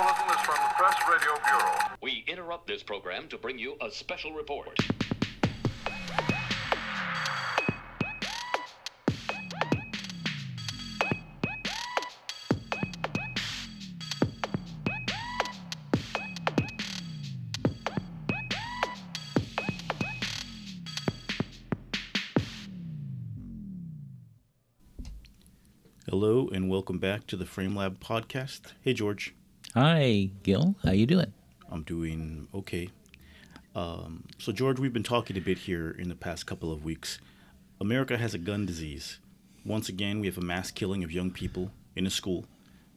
bulletin is from the Press Radio Bureau. We interrupt this program to bring you a special report. Hello and welcome back to the FrameLab podcast. Hey, George. Hi, Gil. How you doing? I'm doing okay. So, George, we've been talking a bit here in the past couple of weeks. America has a gun disease. Once again, we have a mass killing of young people in a school.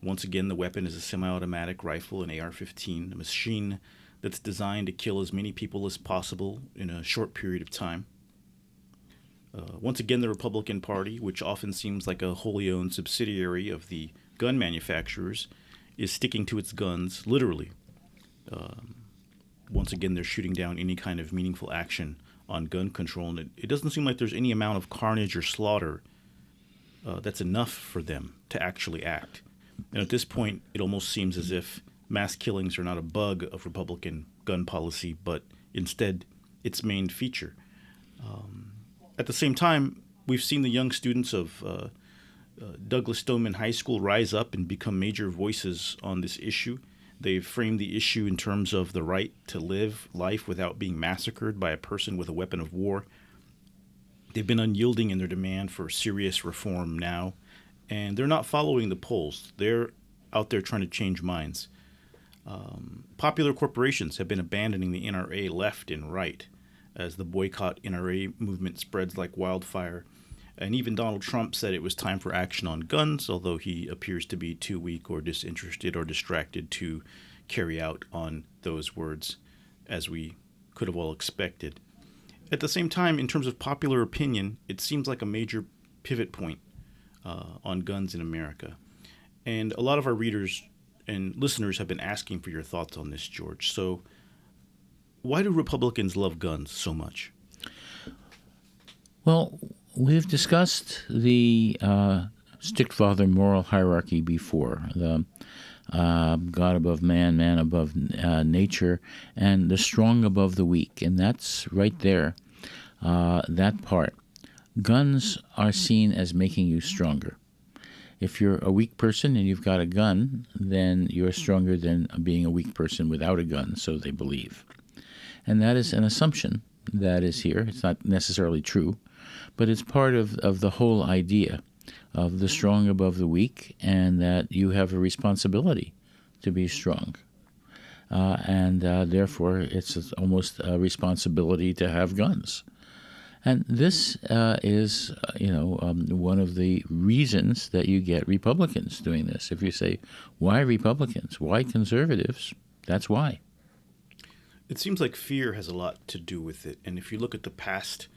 Once again, the weapon is a semi-automatic rifle, an AR-15, a machine that's designed to kill as many people as possible in a short period of time. Once again, the Republican Party, which often seems like a wholly owned subsidiary of the gun manufacturers, is sticking to its guns, literally. Once again, they're shooting down any kind of meaningful action on gun control, and it doesn't seem like there's any amount of carnage or slaughter that's enough for them to actually act. And at this point, it almost seems as if mass killings are not a bug of Republican gun policy, but instead its main feature. At the same time, we've seen the young students of Douglas Stoneman High School rise up and become major voices on this issue. They've framed the issue in terms of the right to live life without being massacred by a person with a weapon of war. They've been unyielding in their demand for serious reform now, and they're not following the polls. They're out there trying to change minds. Popular corporations have been abandoning the NRA left and right as the boycott NRA movement spreads like wildfire. And even Donald Trump said it was time for action on guns, although he appears to be too weak or disinterested or distracted to carry out on those words, as we could have all expected. At the same time, in terms of popular opinion, it seems like a major pivot point on guns in America. And a lot of our readers and listeners have been asking for your thoughts on this, George. So why do Republicans love guns so much? Well, we've discussed the strict father moral hierarchy before, the God above man, man above nature, and the strong above the weak. And that's right there, that part. Guns are seen as making you stronger. If you're a weak person and you've got a gun, then you're stronger than being a weak person without a gun, so they believe. And that is an assumption that is here. It's not necessarily true, but it's part of the whole idea of the strong above the weak, and that you have a responsibility to be strong. And therefore, it's almost a responsibility to have guns. And this is, one of the reasons that you get Republicans doing this. If you say, why Republicans? Why conservatives? That's why. It seems like fear has a lot to do with it. And if you look at the past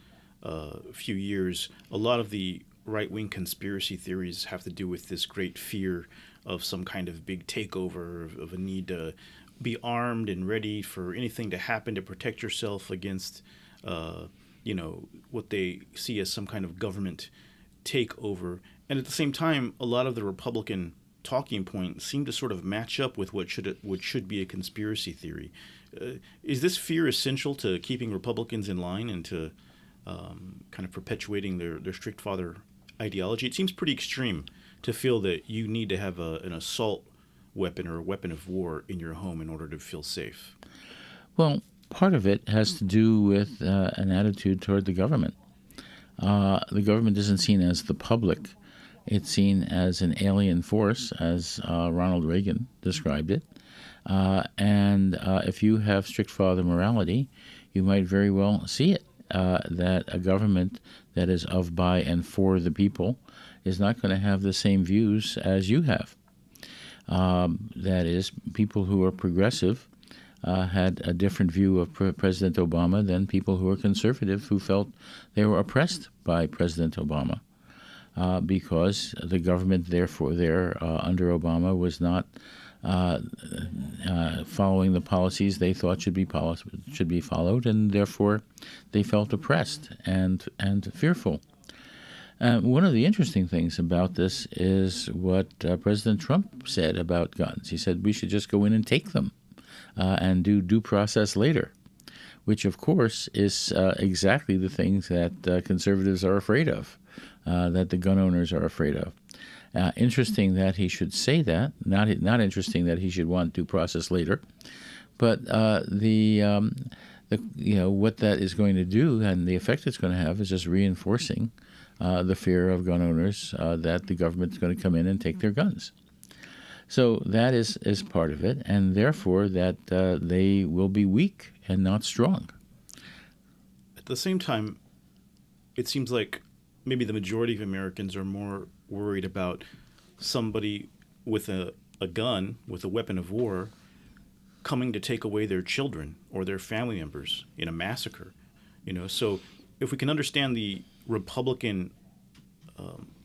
few years, a lot of the right-wing conspiracy theories have to do with this great fear of some kind of big takeover, of a need to be armed and ready for anything to happen to protect yourself against, what they see as some kind of government takeover. And at the same time, a lot of the Republican talking points seem to sort of match up with what should be a conspiracy theory. Is this fear essential to keeping Republicans in line and to kind of perpetuating their strict father ideology? It seems pretty extreme to feel that you need to have an assault weapon or a weapon of war in your home in order to feel safe. Well, part of it has to do with an attitude toward the government. The government isn't seen as the public. It's seen as an alien force, as Ronald Reagan described it. And if you have strict father morality, you might very well see it, that a government that is of, by, and for the people is not going to have the same views as you have. That is, people who are progressive had a different view of President Obama than people who are conservative who felt they were oppressed by President Obama. Because the government, therefore, under Obama was not following the policies they thought should be followed, and therefore they felt oppressed and fearful. One of the interesting things about this is what President Trump said about guns. He said we should just go in and take them and do due process later, which, of course, is exactly the things that conservatives are afraid of, that the gun owners are afraid of. Interesting that he should say that. Not interesting that he should want due process later, but what that is going to do and the effect it's going to have is just reinforcing the fear of gun owners that the government is going to come in and take their guns. So that is part of it, and therefore that they will be weak and not strong. At the same time, it seems like maybe the majority of Americans are more worried about somebody with a gun, with a weapon of war, coming to take away their children or their family members in a massacre. So if we can understand the Republican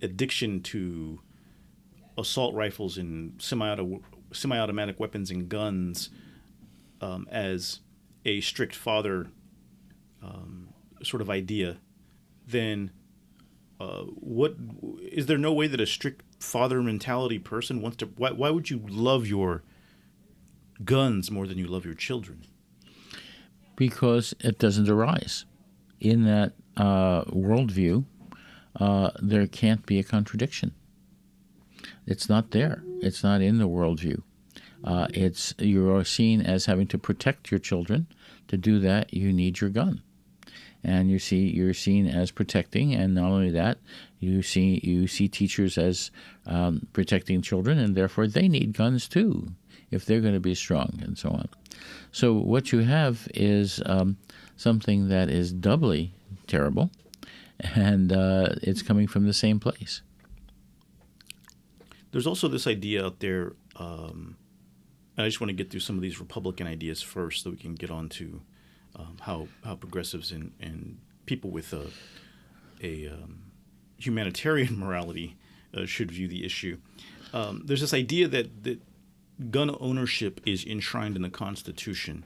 addiction to assault rifles and semi-automatic weapons and guns as a strict father sort of idea, then what is there no way that a strict father mentality person wants to? Why would you love your guns more than you love your children? Because it doesn't arise in that worldview. There can't be a contradiction. It's not there. It's not in the worldview. You are seen as having to protect your children. To do that, you need your gun, and you're seen as protecting. And not only that, you see teachers as protecting children, and therefore they need guns too if they're going to be strong, and so on. So what you have is something that is doubly terrible, and it's coming from the same place. There's also this idea out there, and I just want to get through some of these Republican ideas first so we can get on to how progressives and people with a humanitarian morality should view the issue. There's this idea that gun ownership is enshrined in the Constitution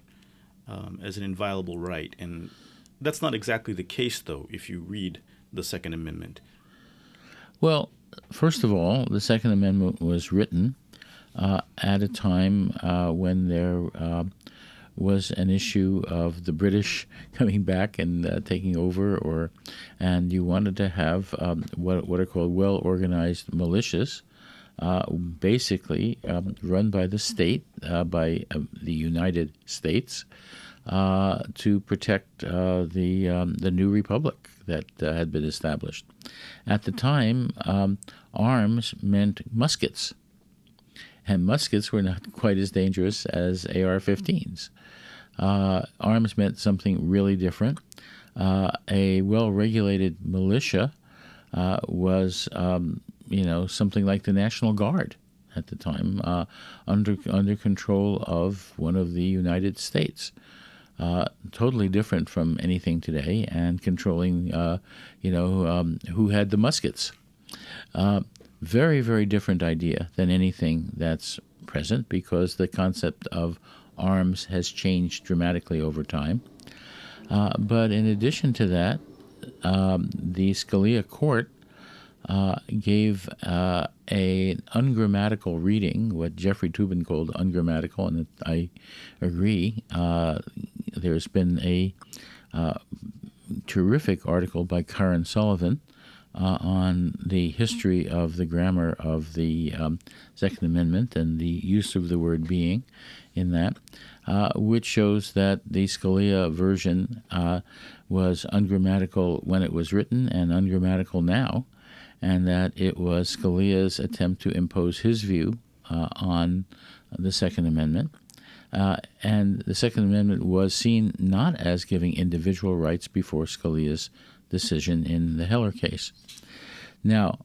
as an inviolable right, and that's not exactly the case, though, if you read the Second Amendment. Well, first of all, the Second Amendment was written at a time when there was an issue of the British coming back and taking over, and you wanted to have what are called well-organized militias, basically run by the state, by the United States, to protect the new republic that had been established. At the time, arms meant muskets, and muskets were not quite as dangerous as AR-15s. Arms meant something really different. A well-regulated militia was, something like the National Guard at the time, under control of one of the United States. Totally different from anything today, and controlling, who had the muskets. Very, very different idea than anything that's present, because the concept of arms has changed dramatically over time. But in addition to that, the Scalia court gave an ungrammatical reading, what Jeffrey Toobin called ungrammatical, and I agree. There's been a terrific article by Karen Sullivan on the history of the grammar of the Second Amendment and the use of the word being in that, which shows that the Scalia version was ungrammatical when it was written and ungrammatical now, and that it was Scalia's attempt to impose his view on the Second Amendment. And the Second Amendment was seen not as giving individual rights before Scalia's decision in the Heller case. Now,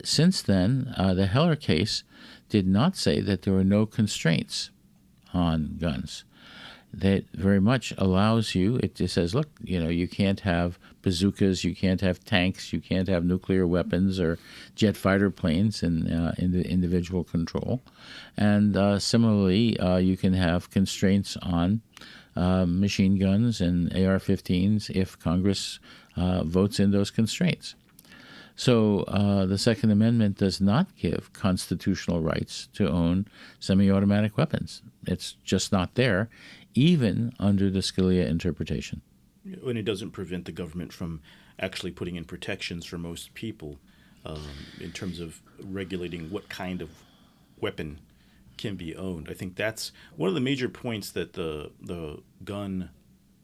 since then, the Heller case did not say that there were no constraints on guns. That very much allows you, it just says, look, you can't have bazookas, you can't have tanks, you can't have nuclear weapons or jet fighter planes in the individual control. And similarly, you can have constraints on machine guns and AR-15s if Congress votes in those constraints. So the Second Amendment does not give constitutional rights to own semi-automatic weapons. It's just not there, even under the Scalia interpretation. And it doesn't prevent the government from actually putting in protections for most people in terms of regulating what kind of weapon can be owned. I think that's one of the major points that the gun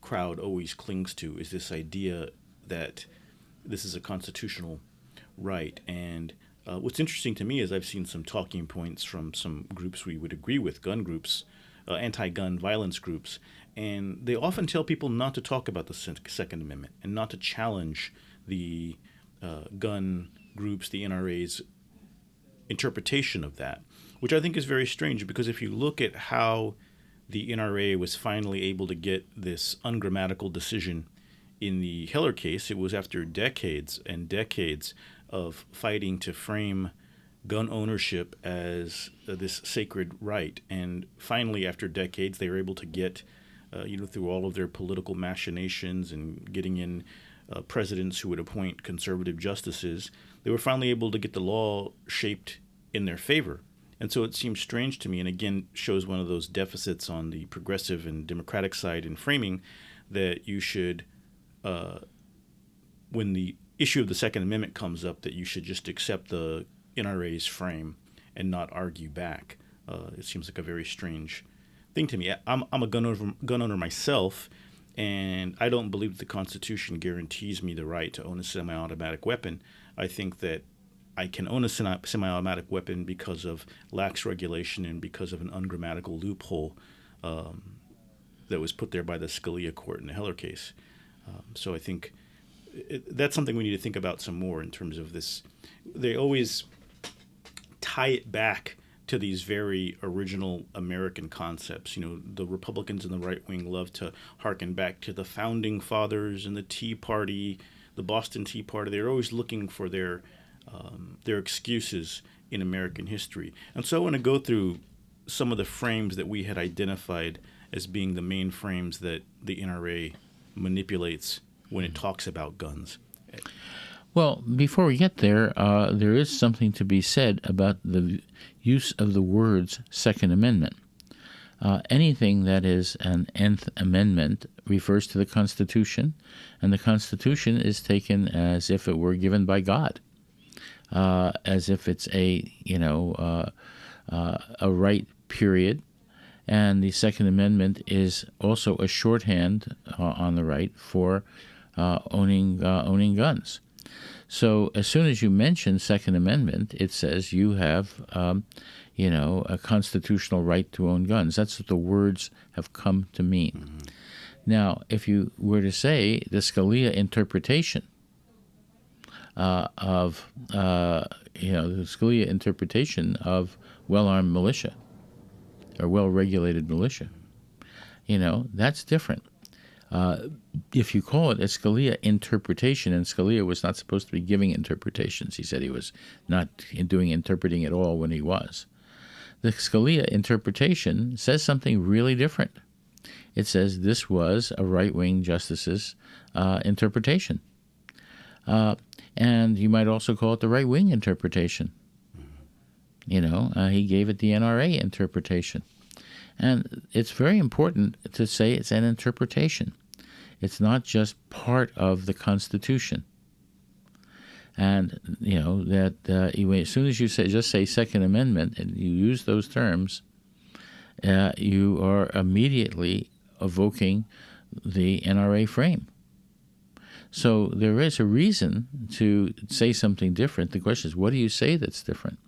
crowd always clings to, is this idea that this is a constitutional right. And what's interesting to me is I've seen some talking points from some groups we would agree with, gun groups, anti-gun violence groups, and they often tell people not to talk about the Second Amendment and not to challenge the gun groups, the NRA's interpretation of that, which I think is very strange, because if you look at how the NRA was finally able to get this ungrammatical decision in the Heller case, it was after decades and decades of fighting to frame gun ownership as this sacred right. And finally, after decades, they were able to get, through all of their political machinations and getting in presidents who would appoint conservative justices, they were finally able to get the law shaped in their favor. And so it seems strange to me, and again shows one of those deficits on the progressive and democratic side in framing, that you should, when the issue of the Second Amendment comes up, that you should just accept the NRA's frame and not argue back. It seems like a very strange thing to me. I'm a gun owner myself, and I don't believe the Constitution guarantees me the right to own a semi-automatic weapon. I think that I can own a semi-automatic weapon because of lax regulation and because of an ungrammatical loophole that was put there by the Scalia court in the Heller case. So I think that's something we need to think about some more in terms of this. They always tie it back to these very original American concepts. The Republicans and the right wing love to harken back to the Founding Fathers and the Tea Party, the Boston Tea Party. They're always looking for their excuses in American history. And so I want to go through some of the frames that we had identified as being the main frames that the NRA manipulates when it talks about guns. Well, before we get there, there is something to be said about the use of the words Second Amendment. Anything that is an Nth Amendment refers to the Constitution, and the Constitution is taken as if it were given by God, as if it's a right, period. And the Second Amendment is also a shorthand on the right for owning guns. So as soon as you mention Second Amendment, it says you have, a constitutional right to own guns. That's what the words have come to mean. Mm-hmm. Now, if you were to say the Scalia interpretation of well-armed militia or well-regulated militia, that's different. If you call it a Scalia interpretation, and Scalia was not supposed to be giving interpretations, he said he was not doing interpreting at all when he was. The Scalia interpretation says something really different. It says this was a right-wing justice's interpretation. And you might also call it the right-wing interpretation. He gave it the NRA interpretation. And it's very important to say it's an interpretation. It's not just part of the Constitution. And, that as soon as you just say Second Amendment and you use those terms, you are immediately evoking the NRA frame. So there is a reason to say something different. The question is, what do you say that's different?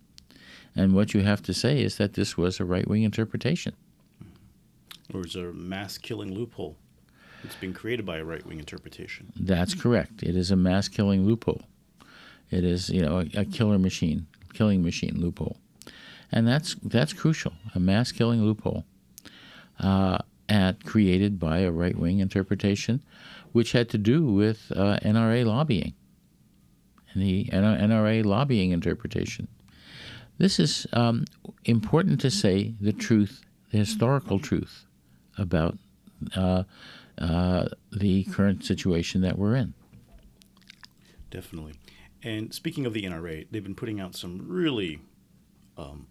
And what you have to say is that this was a right-wing interpretation. Or is there a mass-killing loophole that's been created by a right-wing interpretation? That's correct. It is a mass-killing loophole. It is, a killing machine loophole. And that's crucial, a mass-killing loophole created by a right-wing interpretation, which had to do with NRA lobbying and the NRA lobbying interpretation. This is important to say the truth, the historical truth about the current situation that we're in. Definitely. And speaking of the NRA, they've been putting out some really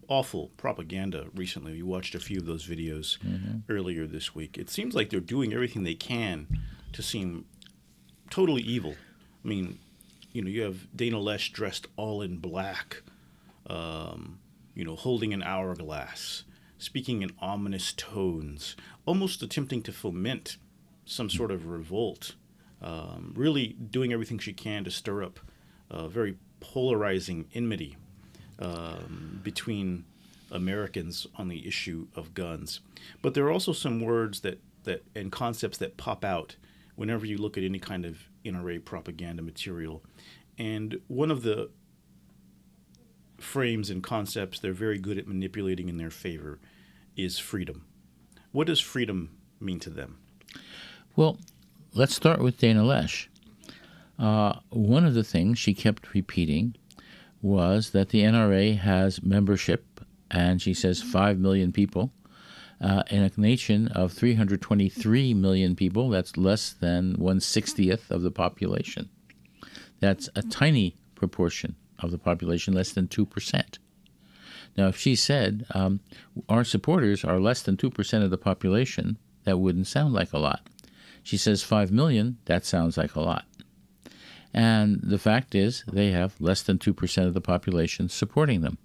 awful propaganda recently. We watched a few of those videos earlier this week. It seems like they're doing everything they can to seem totally evil. I mean, you have Dana Loesch dressed all in black, holding an hourglass, speaking in ominous tones, almost attempting to foment some sort of revolt, really doing everything she can to stir up very polarizing enmity between Americans on the issue of guns. But there are also some words that and concepts that pop out whenever you look at any kind of NRA propaganda material. And one of the frames and concepts they're very good at manipulating in their favor is freedom. What does freedom mean to them? Well, let's start with Dana Loesch. One of the things she kept repeating was that the NRA has membership, and she says 5 million people, in a nation of 323 million people. That's less than 1/60th of the population. That's a tiny proportion of the population, less than 2%. Now, if she said our supporters are less than 2% of the population, that wouldn't sound like a lot. She says 5 million, that sounds like a lot. And the fact is they have less than 2% of the population supporting them.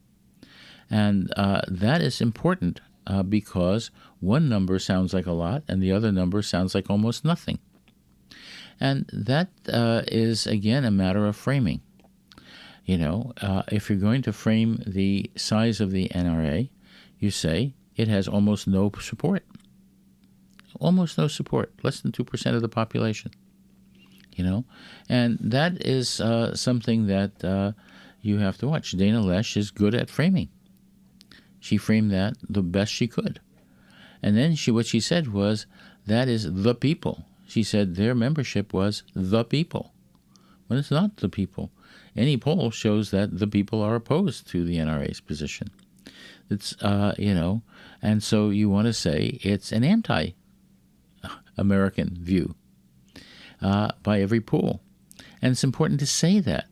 And that is important because one number sounds like a lot and the other number sounds like almost nothing. And that is, again, a matter of framing. If you're going to frame the size of the NRA, you say it has almost no support. Almost no support, less than 2% of the population. And that is something that you have to watch. Dana Loesch is good at framing. She framed that the best she could. And then what she said was, that is the people. She said their membership was the people. But it's not the people. Any poll shows that the people are opposed to the NRA's position. It's, and so you want to say it's an anti-American view by every poll. And it's important to say that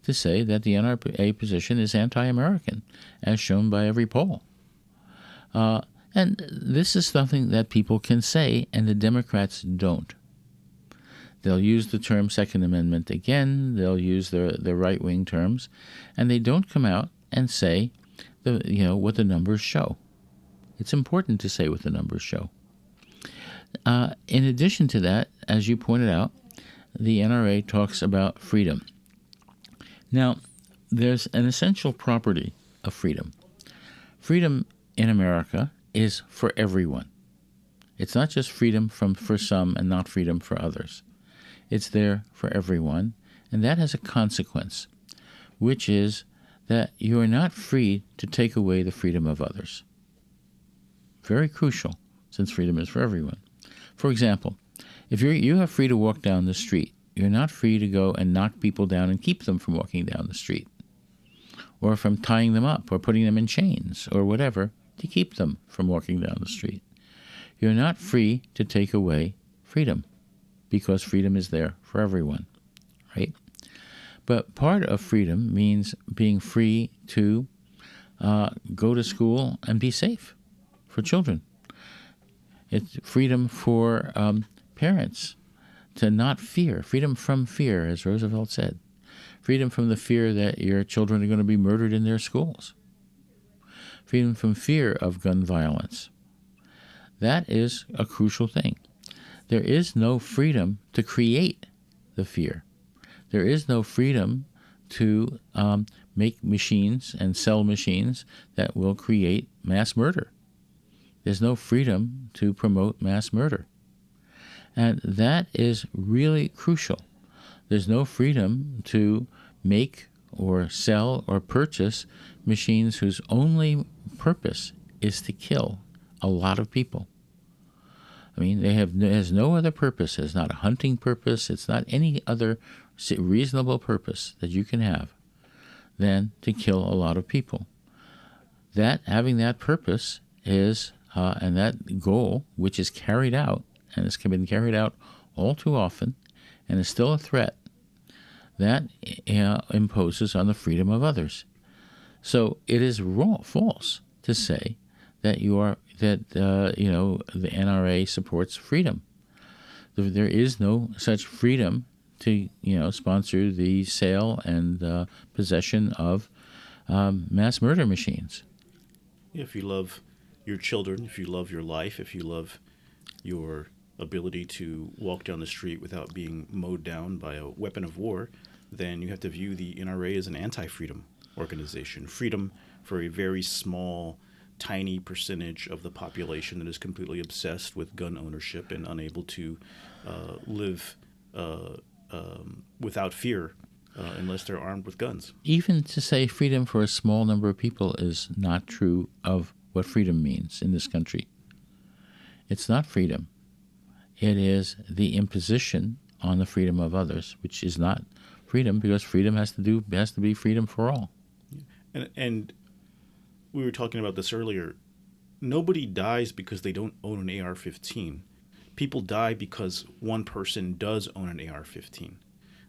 the NRA position is anti-American, as shown by every poll. And this is something that people can say, and the Democrats don't. They'll use the term Second Amendment again. They'll use the right-wing terms, and they don't come out and say, what the numbers show. It's important to say what the numbers show. In addition to that, as you pointed out, the NRA talks about freedom. Now, there's an essential property of freedom. Freedom in America is for everyone. It's not just freedom for some and not freedom for others. It's there for everyone, and that has a consequence, which is that you are not free to take away the freedom of others. Very crucial, since freedom is for everyone. For example, if you are free to walk down the street, you're not free to go and knock people down and keep them from walking down the street, or from tying them up or putting them in chains or whatever to keep them from walking down the street. You're not free to take away freedom, because freedom is there for everyone, right? But part of freedom means being free to go to school and be safe for children. It's freedom for parents to not fear, freedom from fear, as Roosevelt said, freedom from the fear that your children are going to be murdered in their schools, freedom from fear of gun violence. That is a crucial thing. There is no freedom to create the fear. There is no freedom to make machines and sell machines that will create mass murder. There's no freedom to promote mass murder. And that is really crucial. There's no freedom to make or sell or purchase machines whose only purpose is to kill a lot of people. I mean, it has no other purpose. It's not a hunting purpose. It's not any other reasonable purpose that you can have than to kill a lot of people. Having that purpose is, and that goal, which is carried out, and it's been carried out all too often, and is still a threat, that imposes on the freedom of others. So it is false to say that the NRA supports freedom. There is no such freedom to sponsor the sale and possession of mass murder machines. If you love your children, if you love your life, if you love your ability to walk down the street without being mowed down by a weapon of war, then you have to view the NRA as an anti-freedom organization. Freedom for a very small, tiny percentage of the population that is completely obsessed with gun ownership and unable to live without fear unless they're armed with guns. Even to say freedom for a small number of people is not true of what freedom means in this country. It's not freedom. It is the imposition on the freedom of others, which is not freedom, because freedom has to be freedom for all. And we were talking about this earlier. Nobody dies because they don't own an AR-15. People die because one person does own an AR-15.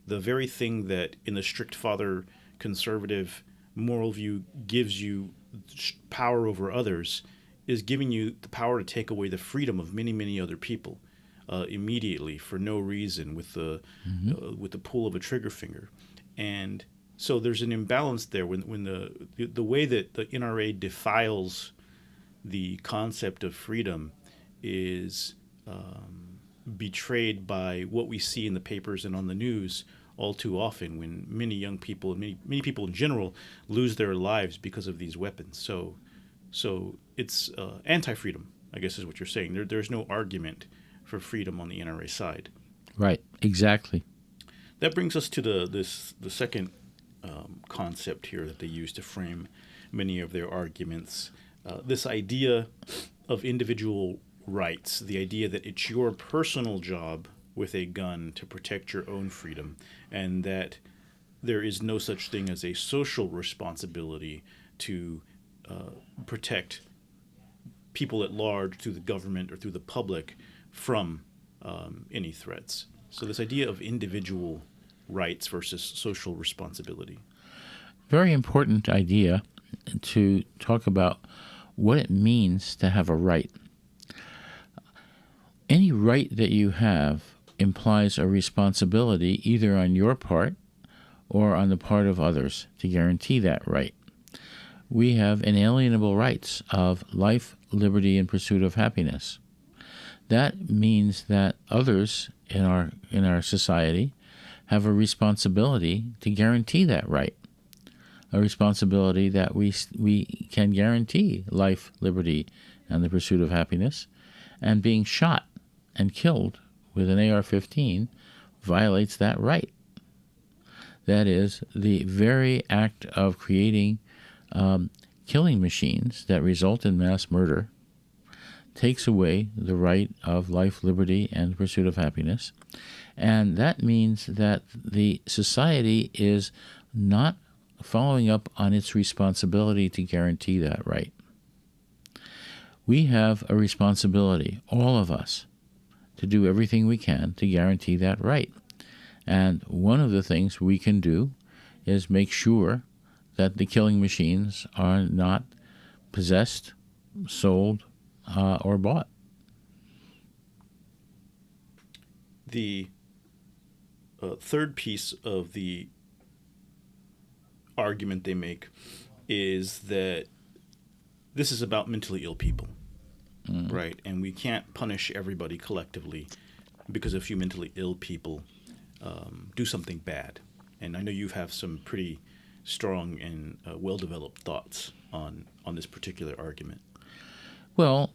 The very thing that in the strict father conservative moral view gives you power over others is giving you the power to take away the freedom of many, many other people immediately for no reason with the pull of a trigger finger. And so there's an imbalance there when the way that the NRA defiles the concept of freedom is betrayed by what we see in the papers and on the news all too often, when many young people and many people in general lose their lives because of these weapons. So it's anti-freedom, I guess is what you're saying. There's no argument for freedom on the NRA side. Right, exactly. That brings us to the second concept here that they use to frame many of their arguments. This idea of individual rights, the idea that it's your personal job with a gun to protect your own freedom, and that there is no such thing as a social responsibility to protect people at large through the government or through the public from any threats. So this idea of individual rights versus social responsibility. Very important idea to talk about what it means to have a right. Any right that you have implies a responsibility either on your part or on the part of others to guarantee that right. We have inalienable rights of life, liberty, and pursuit of happiness. That means that others in our society have a responsibility to guarantee that right, a responsibility that we can guarantee life, liberty, and the pursuit of happiness, and being shot and killed with an AR-15 violates that right. That is, the very act of creating killing machines that result in mass murder takes away the right of life, liberty, and pursuit of happiness. And that means that the society is not following up on its responsibility to guarantee that right. We have a responsibility, all of us, to do everything we can to guarantee that right. And one of the things we can do is make sure that the killing machines are not possessed, sold, or bought. The third piece of the argument they make is that this is about mentally ill people, right? And we can't punish everybody collectively because a few mentally ill people do something bad. And I know you have some pretty strong and well-developed thoughts on this particular argument. Well,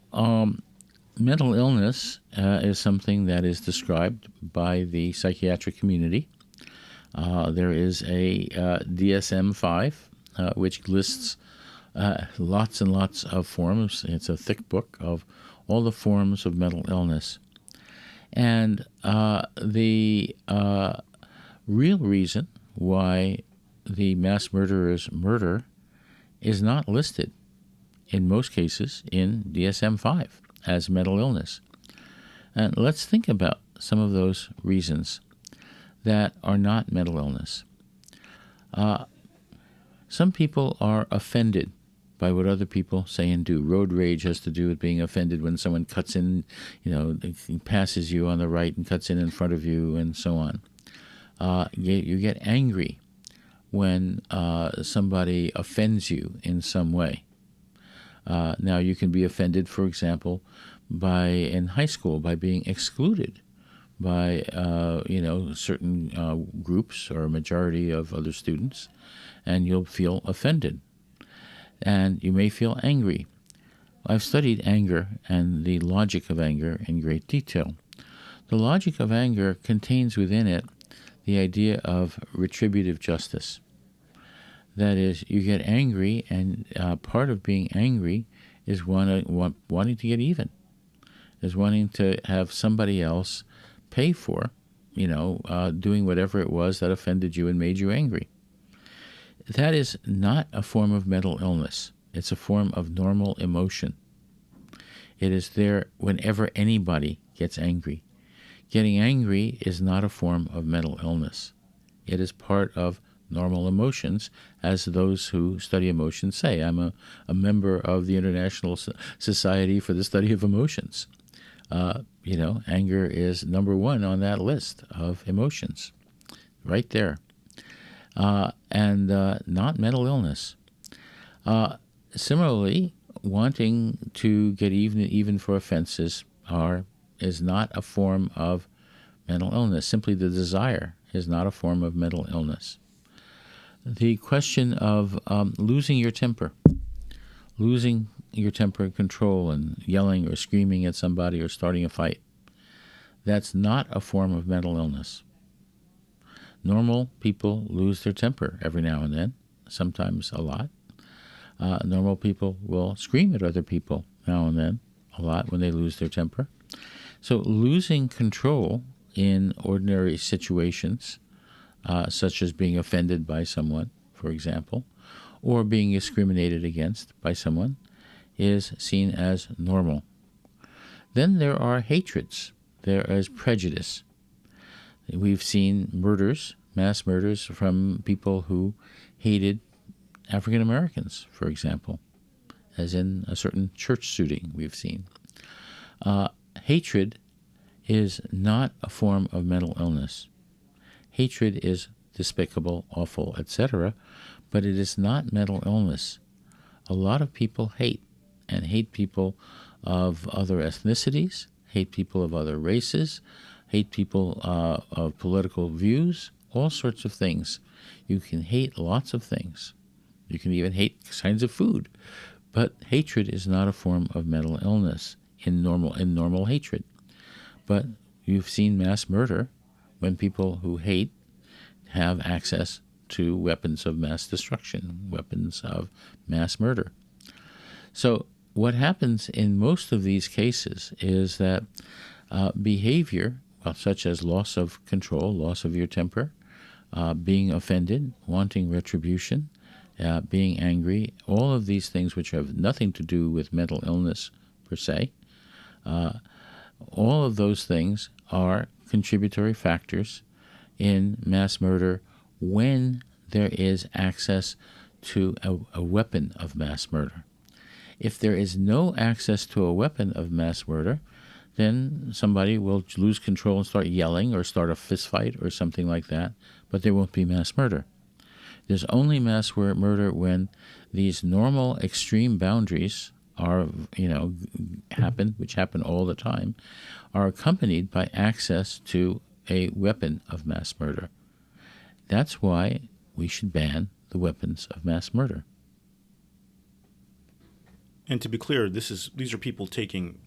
mental illness is something that is described by the psychiatric community. There is a DSM-5, which lists lots and lots of forms. It's a thick book of all the forms of mental illness. And the real reason why the mass murderer's murder is not listed in most cases in DSM-5 as mental illness. And let's think about some of those reasons. that are not mental illness. Some people are offended by what other people say and do. Road rage has to do with being offended when someone cuts in, passes you on the right and cuts in front of you and so on. You get angry when somebody offends you in some way. Now, you can be offended, for example, in high school by being excluded by certain groups or a majority of other students, and you'll feel offended. And you may feel angry. I've studied anger and the logic of anger in great detail. The logic of anger contains within it the idea of retributive justice. That is, you get angry, and part of being angry is wanting to get even, is wanting to have somebody else pay for, doing whatever it was that offended you and made you angry. That is not a form of mental illness. It's a form of normal emotion. It is there whenever anybody gets angry. Getting angry is not a form of mental illness. It is part of normal emotions, as those who study emotions say. I'm a member of the International Society for the Study of Emotions. Anger is number one on that list of emotions, right there. And not mental illness. Similarly, wanting to get even for offenses is not a form of mental illness. Simply the desire is not a form of mental illness. The question of losing your temper and control and yelling or screaming at somebody or starting a fight, that's not a form of mental illness. Normal people lose their temper every now and then, sometimes a lot. Normal people will scream at other people now and then, a lot, when they lose their temper. So losing control in ordinary situations, such as being offended by someone, for example, or being discriminated against by someone, is seen as normal. Then there are hatreds. There is prejudice. We've seen murders, mass murders, from people who hated African Americans, for example, as in a certain church shooting we've seen. Hatred is not a form of mental illness. Hatred is despicable, awful, etc., but it is not mental illness. A lot of people hate people of other ethnicities, hate people of other races, hate people of political views, all sorts of things. You can hate lots of things. You can even hate kinds of food. But hatred is not a form of mental illness in normal hatred. But you've seen mass murder when people who hate have access to weapons of mass destruction, weapons of mass murder. So what happens in most of these cases is that behavior, such as loss of control, loss of your temper, being offended, wanting retribution, being angry, all of these things which have nothing to do with mental illness per se, all of those things are contributory factors in mass murder when there is access to a weapon of mass murder. If there is no access to a weapon of mass murder, then somebody will lose control and start yelling or start a fist fight or something like that, but there won't be mass murder. There's only mass murder when these normal extreme boundaries are, happen, which happen all the time, are accompanied by access to a weapon of mass murder. That's why we should ban the weapons of mass murder. And to be clear, these are people taking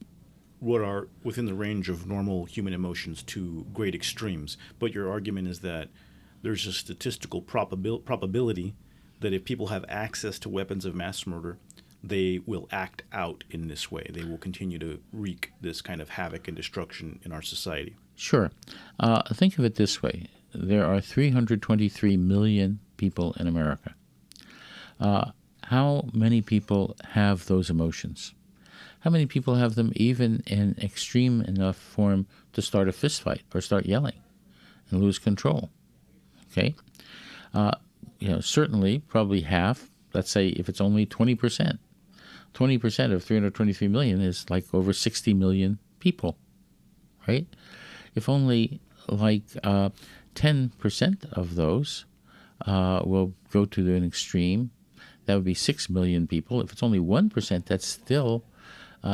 what are within the range of normal human emotions to great extremes. But your argument is that there's a statistical probability that if people have access to weapons of mass murder, they will act out in this way. They will continue to wreak this kind of havoc and destruction in our society. Sure. Think of it this way. There are 323 million people in America. How many people have those emotions? How many people have them even in extreme enough form to start a fist fight or start yelling? and lose control. Okay? Certainly, probably half, let's say if it's only 20%. 20% of 323 million is like over 60 million people, right? If only like 10% of those will go to an extreme, that would be 6 million people. If it's only 1%, that's still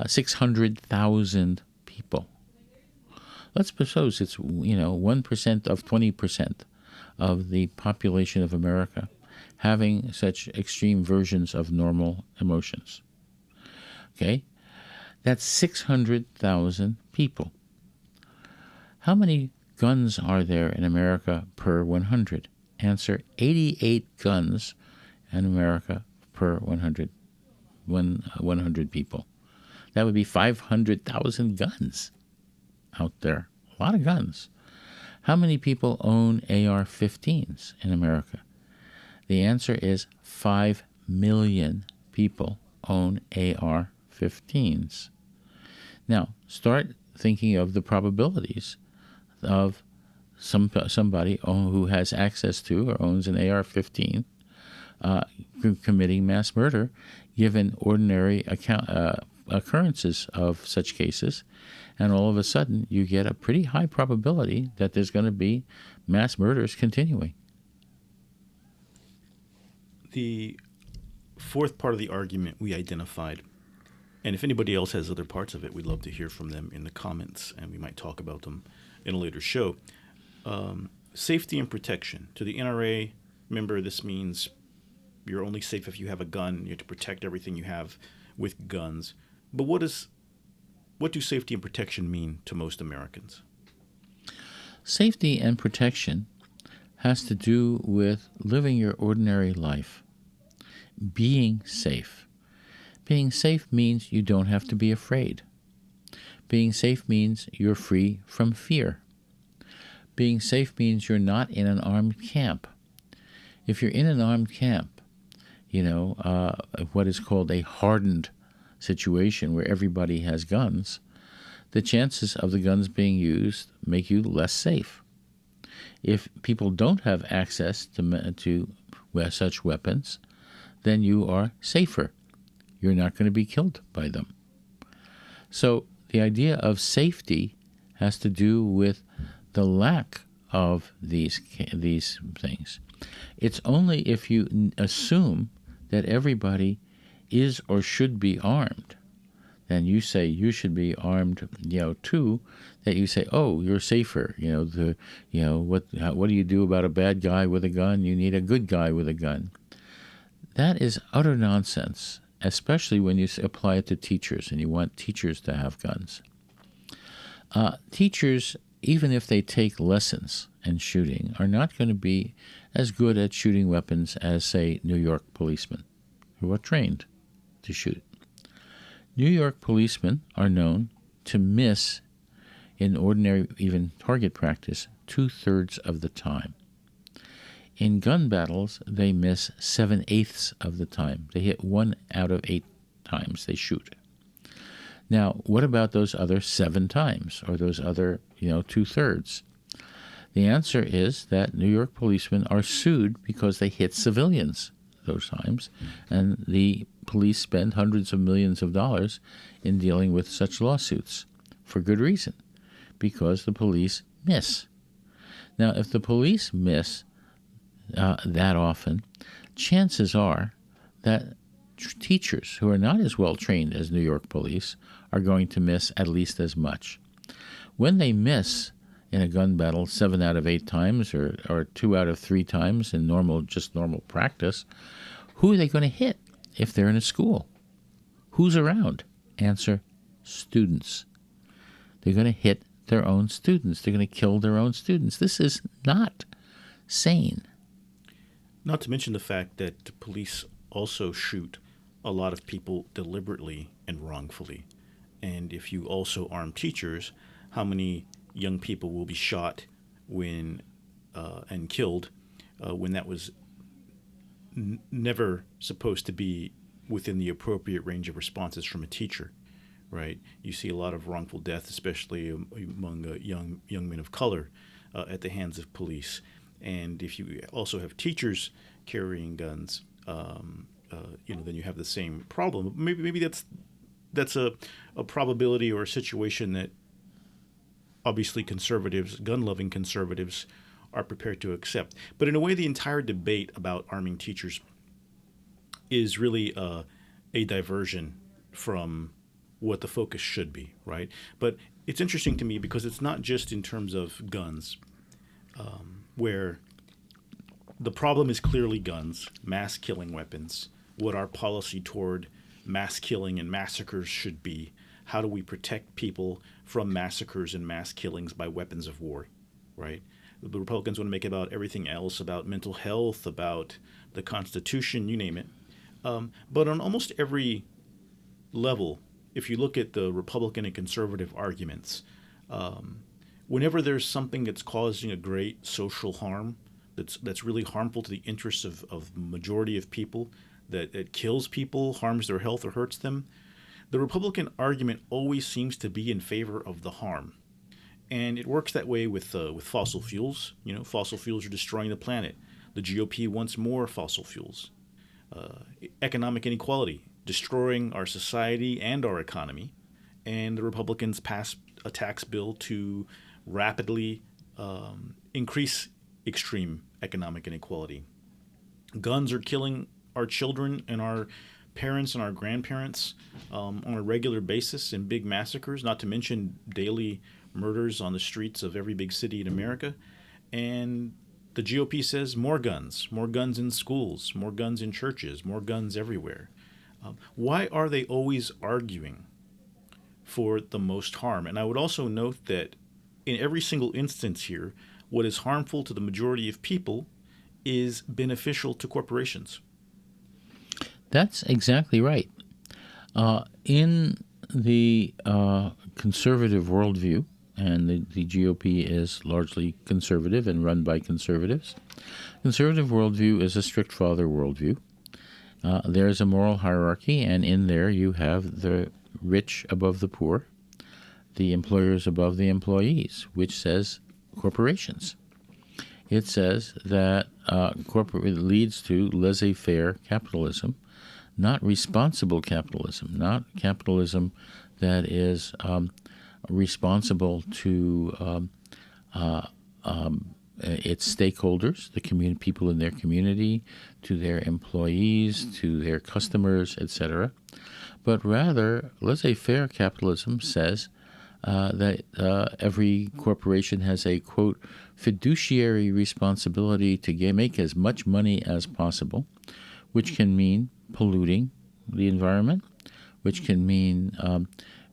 600,000 people. Let's suppose it's 1% of 20% of the population of America having such extreme versions of normal emotions. Okay, that's 600,000 people. How many guns are there in America per 100? Answer: 88 guns in America per 100 people. That would be 500,000 guns out there. A lot of guns. How many people own AR-15s in America? The answer is 5 million people own AR-15s. Now, start thinking of the probabilities of somebody who has access to or owns an AR-15 committing mass murder, given ordinary occurrences of such cases, and all of a sudden you get a pretty high probability that there's going to be mass murders continuing. The fourth part of the argument we identified, and if anybody else has other parts of it, we'd love to hear from them in the comments, and we might talk about them in a later show. Safety and protection. To the NRA member, this means you're only safe if you have a gun. You have to protect everything you have with guns. But what do safety and protection mean to most Americans? Safety and protection has to do with living your ordinary life, being safe. Being safe means you don't have to be afraid. Being safe means you're free from fear. Being safe means you're not in an armed camp. If you're in an armed camp, what is called a hardened situation where everybody has guns, the chances of the guns being used make you less safe. If people don't have access to such weapons, then you are safer. You're not going to be killed by them. So the idea of safety has to do with the lack of these things. It's only if you assume that everybody is or should be armed, then you say you should be armed, too, that you say, oh, you're safer. What do you do about a bad guy with a gun? You need a good guy with a gun. That is utter nonsense, especially when you apply it to teachers and you want teachers to have guns. Teachers, even if they take lessons in shooting, are not going to be as good at shooting weapons as, say, New York policemen who are trained to shoot. New York policemen are known to miss, in ordinary, even target practice, 2/3 of the time. In gun battles, they miss 7/8 of the time. They hit 1 out of 8 times they shoot. Now, what about those other 7 times, or those other, 2/3? The answer is that New York policemen are sued because they hit civilians those times, and the police spend hundreds of millions of dollars in dealing with such lawsuits, for good reason, because the police miss. Now, if the police miss that often, chances are that teachers who are not as well trained as New York police are going to miss at least as much. When they miss in a gun battle 7 out of 8 times or 2 out of 3 times in normal practice, who are they going to hit if they're in a school? Who's around? Answer: students. They're going to hit their own students. They're going to kill their own students. This is not sane. Not to mention the fact that the police also shoot a lot of people deliberately and wrongfully. And if you also arm teachers, how many young people will be shot and killed when that was never supposed to be within the appropriate range of responses from a teacher, right? You see a lot of wrongful death, especially among young men of color, at the hands of police. And if you also have teachers carrying guns, then you have the same problem. Maybe that's a probability or a situation that obviously conservatives, gun-loving conservatives, are prepared to accept. But in a way, the entire debate about arming teachers is really a diversion from what the focus should be, right? But it's interesting to me because it's not just in terms of guns, where the problem is clearly guns, mass killing weapons, what our policy toward mass killing and massacres should be. How do we protect people from massacres and mass killings by weapons of war, right? The Republicans want to make it about everything else, about mental health, about the Constitution, you name it. But on almost every level, if you look at the Republican and conservative arguments, whenever there's something that's causing a great social harm, that's really harmful to the interests of the majority of people, that it kills people, harms their health, or hurts them, the Republican argument always seems to be in favor of the harm. And it works that way with fossil fuels. Fossil fuels are destroying the planet. The GOP wants more fossil fuels. Economic inequality, destroying our society and our economy. And the Republicans passed a tax bill to rapidly increase extreme economic inequality. Guns are killing our children and our parents and our grandparents on a regular basis in big massacres, not to mention daily murders on the streets of every big city in America. And the GOP says more guns in schools, more guns in churches, more guns everywhere. Why are they always arguing for the most harm? And I would also note that in every single instance here, what is harmful to the majority of people is beneficial to corporations. That's exactly right. In the conservative worldview, and the GOP is largely conservative and run by conservatives, conservative worldview is a strict father worldview. There is a moral hierarchy, and in there you have the rich above the poor, the employers above the employees, which says corporations. It says that corporate leads to laissez-faire capitalism, not responsible capitalism, not capitalism that is responsible to its stakeholders, the people in their community, to their employees, to their customers, etc. But rather, laissez-faire capitalism says that every corporation has a, quote, fiduciary responsibility to make as much money as possible, which can mean polluting the environment, which can mean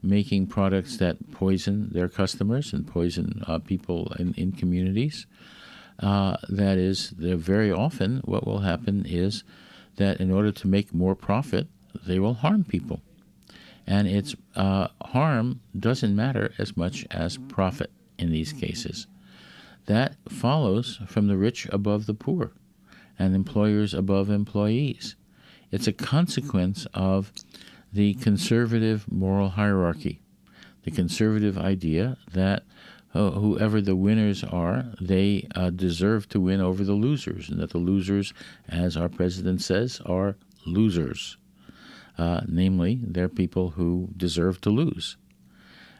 making products that poison their customers and poison people in communities. That is, very often what will happen is that in order to make more profit, they will harm people. And its harm doesn't matter as much as profit in these cases. That follows from the rich above the poor and employers above employees. It's a consequence of the conservative moral hierarchy, the conservative idea that whoever the winners are, they deserve to win over the losers, and that the losers, as our president says, are losers. Namely, they're people who deserve to lose.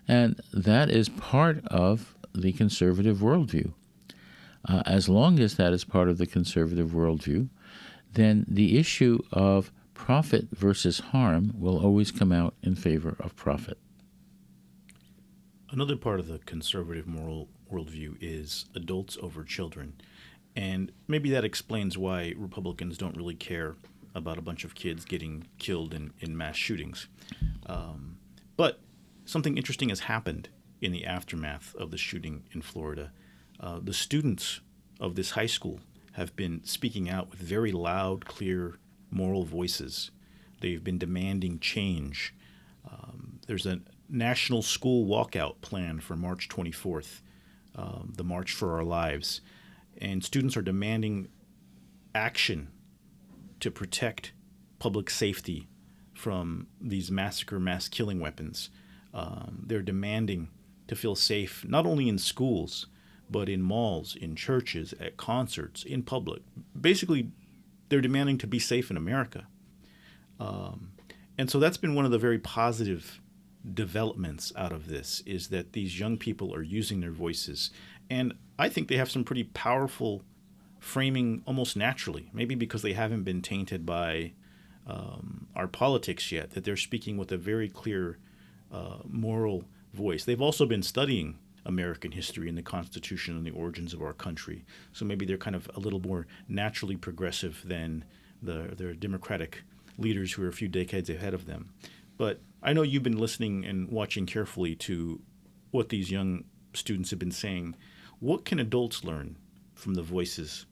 And that is part of the conservative worldview. As long as that is part of the conservative worldview, then the issue of profit versus harm will always come out in favor of profit. Another part of the conservative moral worldview is adults over children. And maybe that explains why Republicans don't really care about a bunch of kids getting killed in mass shootings. But something interesting has happened in the aftermath of the shooting in Florida. The students of this high school have been speaking out with very loud, clear moral voices. They've been demanding change. There's a national school walkout plan for March 24th, the March for Our Lives. And students are demanding action to protect public safety from these mass killing weapons. They're demanding to feel safe not only in schools, but in malls, in churches, at concerts, in public. Basically, they're demanding to be safe in America. And so that's been one of the very positive developments out of this, is that these young people are using their voices. And I think they have some pretty powerful framing almost naturally, maybe because they haven't been tainted by our politics yet, that they're speaking with a very clear moral voice. They've also been studying American history and the Constitution and the origins of our country. So maybe they're kind of a little more naturally progressive than their Democratic leaders who are a few decades ahead of them. But I know you've been listening and watching carefully to what these young students have been saying. What can adults learn from the voices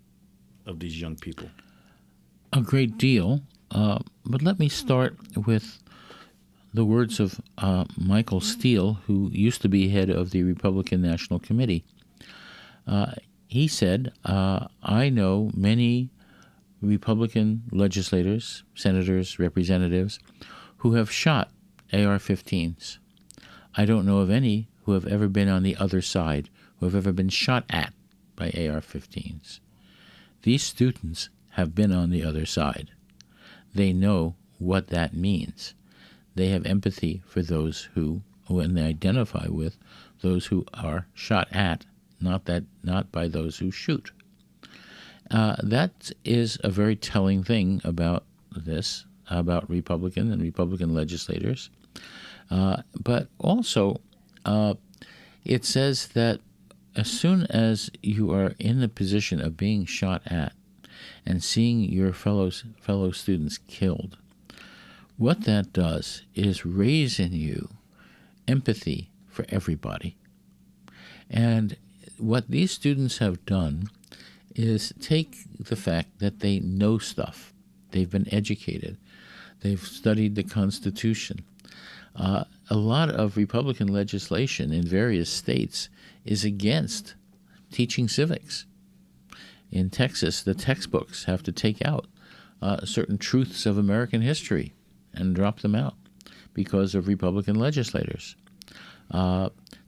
of these young people? A great deal. But let me start with the words of Michael Steele, who used to be head of the Republican National Committee. He said, I know many Republican legislators, senators, representatives who have shot AR-15s. I don't know of any who have ever been on the other side, who have ever been shot at by AR-15s. These students have been on the other side. They know what that means. They have empathy for those who, when they identify with those who are shot at, not by those who shoot. That is a very telling thing about this, about Republican and Republican legislators. But also, it says that as soon as you are in the position of being shot at and seeing your fellow students killed, what that does is raise in you empathy for everybody. And what these students have done is take the fact that they know stuff. They've been educated. They've studied the Constitution. A lot of Republican legislation in various states is against teaching civics. In Texas, the textbooks have to take out certain truths of American history and drop them out because of Republican legislators.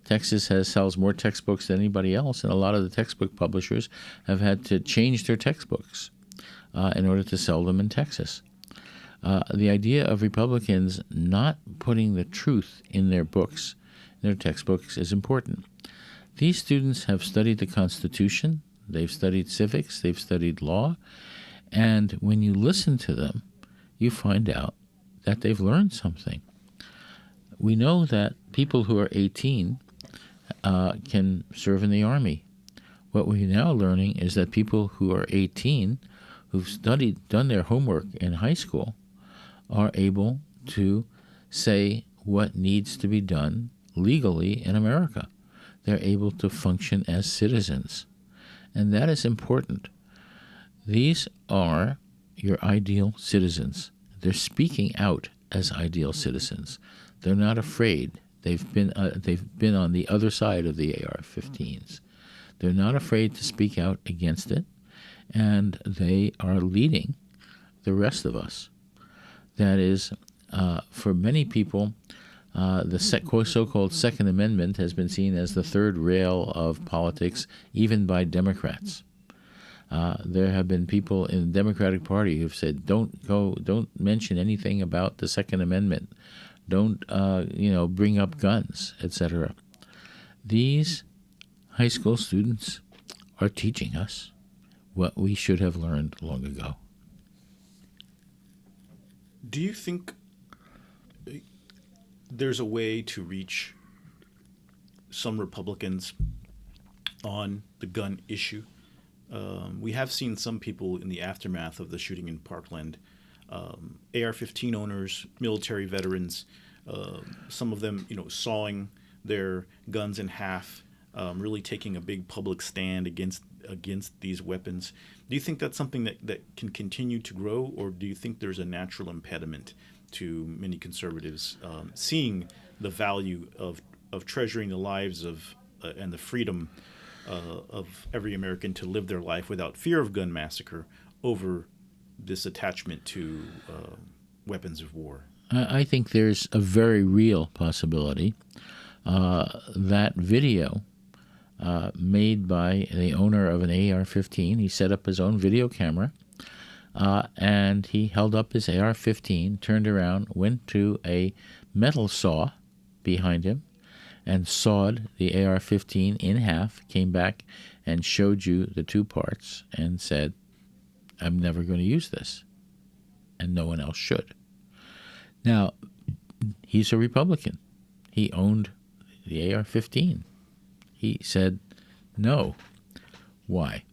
Texas sells more textbooks than anybody else, and a lot of the textbook publishers have had to change their textbooks in order to sell them in Texas. The idea of Republicans not putting the truth in their books, in their textbooks, is important. These students have studied the Constitution, they've studied civics, they've studied law, and when you listen to them, you find out that they've learned something. We know that people who are 18 can serve in the Army. What we're now learning is that people who are 18, who've done their homework in high school, are able to say what needs to be done legally in America. They're able to function as citizens. And that is important. These are your ideal citizens. They're speaking out as ideal citizens. They're not afraid. They've been on the other side of the AR-15s. They're not afraid to speak out against it, and they are leading the rest of us. That is, for many people, the so-called Second Amendment has been seen as the third rail of politics, even by Democrats. There have been people in the Democratic Party who've said, don't mention anything about the Second Amendment. Don't, bring up guns, etc. These high school students are teaching us what we should have learned long ago. Do you think there's a way to reach some Republicans on the gun issue? We have seen some people in the aftermath of the shooting in Parkland, AR-15 owners, military veterans, some of them, sawing their guns in half, really taking a big public stand against these weapons. Do you think that's something that can continue to grow, or do you think there's a natural impediment to many conservatives seeing the value of treasuring the lives of and the freedom of every American to live their life without fear of gun massacre over this attachment to weapons of war? I think there's a very real possibility that video made by the owner of an AR-15. He set up his own video camera, and he held up his AR-15, turned around, went to a metal saw behind him, and sawed the AR-15 in half, came back and showed you the two parts and said, I'm never going to use this, and no one else should. Now, he's a Republican. He owned the AR-15. He said no. Why?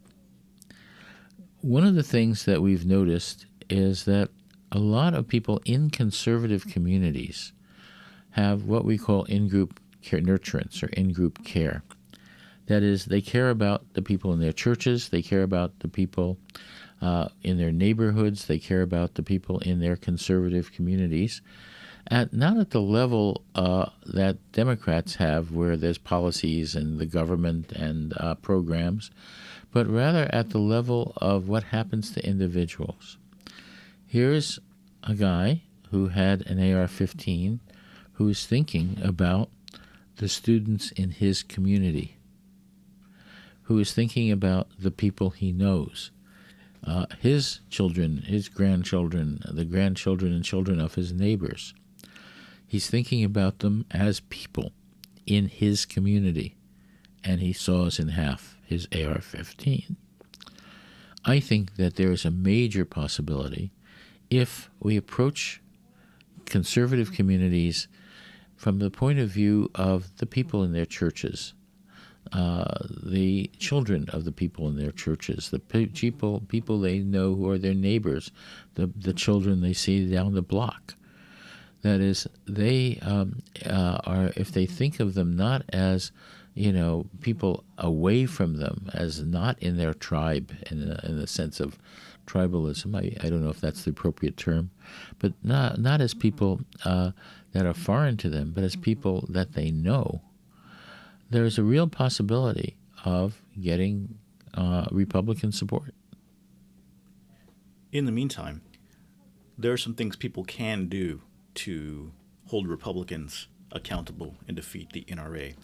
One of the things that we've noticed is that a lot of people in conservative communities have what we call in-group care nurturance or in-group care. That is, they care about the people in their churches, they care about the people in their neighborhoods, they care about the people in their conservative communities, not at the level that Democrats have, where there's policies and the government and programs, but rather at the level of what happens to individuals. Here's a guy who had an AR-15 who is thinking about the students in his community, who is thinking about the people he knows, his children, his grandchildren, the grandchildren and children of his neighbors. He's thinking about them as people in his community, and he saws in half his AR-15. I think that there is a major possibility if we approach conservative communities from the point of view of the people in their churches, the children of the people in their churches, the people they know who are their neighbors, the children they see down the block. That is, they are, if they think of them not as, people away from them, as not in their tribe, in the sense of tribalism. I don't know if that's the appropriate term, but not as people that are foreign to them, but as people that they know. There's a real possibility of getting Republican support. In the meantime, there are some things people can do to hold Republicans accountable and defeat the NRA.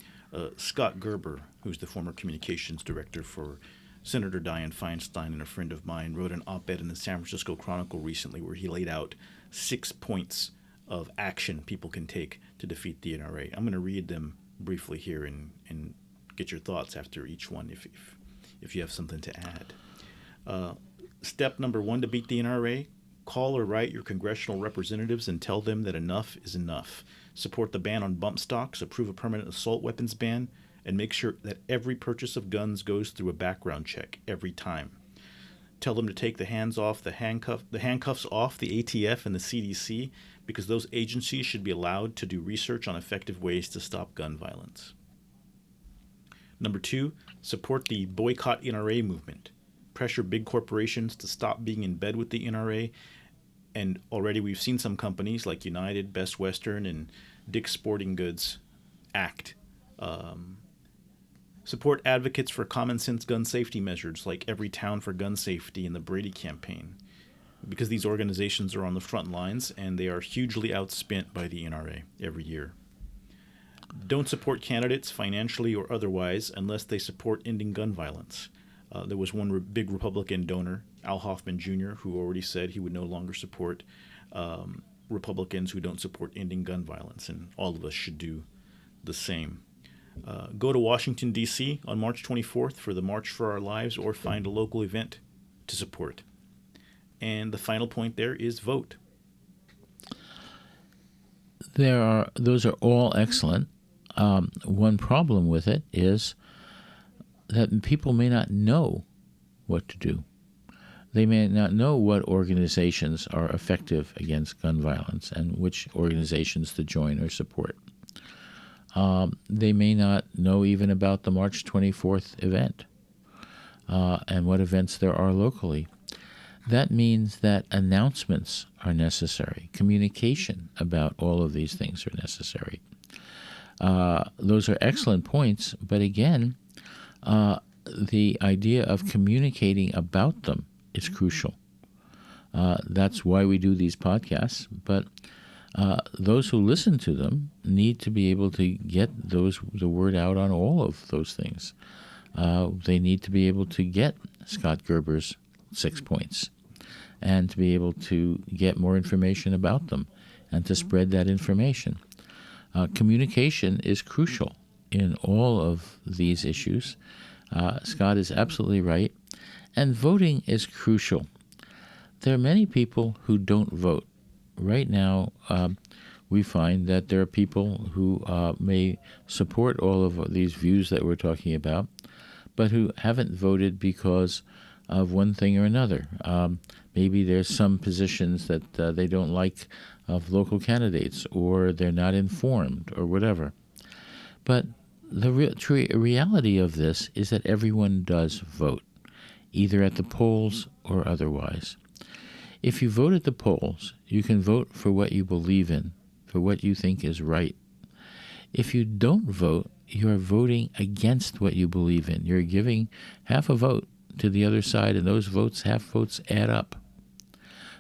Scott Gerber, who's the former communications director for Senator Dianne Feinstein and a friend of mine, wrote an op-ed in the San Francisco Chronicle recently where he laid out 6 points of action people can take to defeat the NRA. I'm going to read them briefly here and get your thoughts after each one if you have something to add. Step number 1 to beat the NRA: call or write your congressional representatives and tell them that enough is enough. Support the ban on bump stocks, approve a permanent assault weapons ban, and make sure that every purchase of guns goes through a background check every time. Tell them to take the handcuffs off the ATF and the CDC, because those agencies should be allowed to do research on effective ways to stop gun violence. Number 2, support the boycott NRA movement. Pressure big corporations to stop being in bed with the NRA. And already we've seen some companies like United, Best Western, and Dick's Sporting Goods act. Support advocates for common sense gun safety measures like Every Town for Gun Safety and the Brady campaign, because these organizations are on the front lines and they are hugely outspent by the NRA every year. Don't support candidates financially or otherwise unless they support ending gun violence. There was one big Republican donor, Al Hoffman Jr., who already said he would no longer support Republicans who don't support ending gun violence, and all of us should do the same. Go to Washington, D.C. on March 24th for the March for Our Lives, or find a local event to support. And the final point there is vote. Those are all excellent. One problem with it is that people may not know what to do. They may not know what organizations are effective against gun violence and which organizations to join or support. They may not know even about the March 24th event and what events there are locally. That means that announcements are necessary. Communication about all of these things are necessary. Those are excellent points, but again, the idea of communicating about them is crucial. That's why we do these podcasts, but Those who listen to them need to be able to get the word out on all of those things. They need to be able to get Scott Gerber's 6 points and to be able to get more information about them and to spread that information. Communication is crucial in all of these issues. Scott is absolutely right. And voting is crucial. There are many people who don't vote. Right now, we find that there are people who may support all of these views that we're talking about, but who haven't voted because of one thing or another. Maybe there's some positions that they don't like of local candidates, or they're not informed, or whatever. But the reality of this is that everyone does vote, either at the polls or otherwise. If you vote at the polls, you can vote for what you believe in, for what you think is right. If you don't vote, you're voting against what you believe in. You're giving half a vote to the other side, and those half votes add up.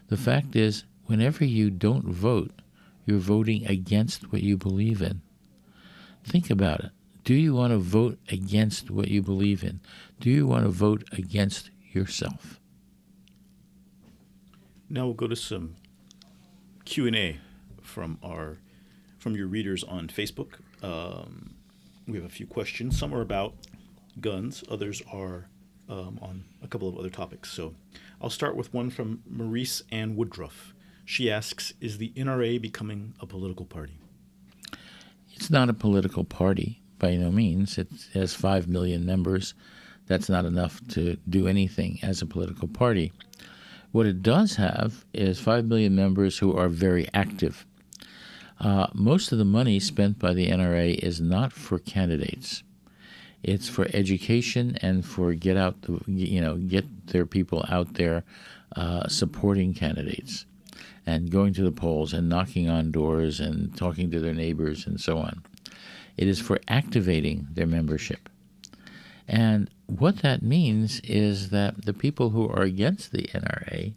The fact is, whenever you don't vote, you're voting against what you believe in. Think about it. Do you want to vote against what you believe in? Do you want to vote against yourself? Now we'll go to some Q&A from your readers on Facebook. We have a few questions. Some are about guns. Others are on a couple of other topics. So I'll start with one from Maurice Ann Woodruff. She asks, is the NRA becoming a political party? It's not a political party by no means. It has 5 million members. That's not enough to do anything as a political party. What it does have is 5 million members who are very active. Most of the money spent by the NRA is not for candidates. It's for education and for get their people out there supporting candidates and going to the polls and knocking on doors and talking to their neighbors and so on. It is for activating their membership. And what that means is that the people who are against the NRA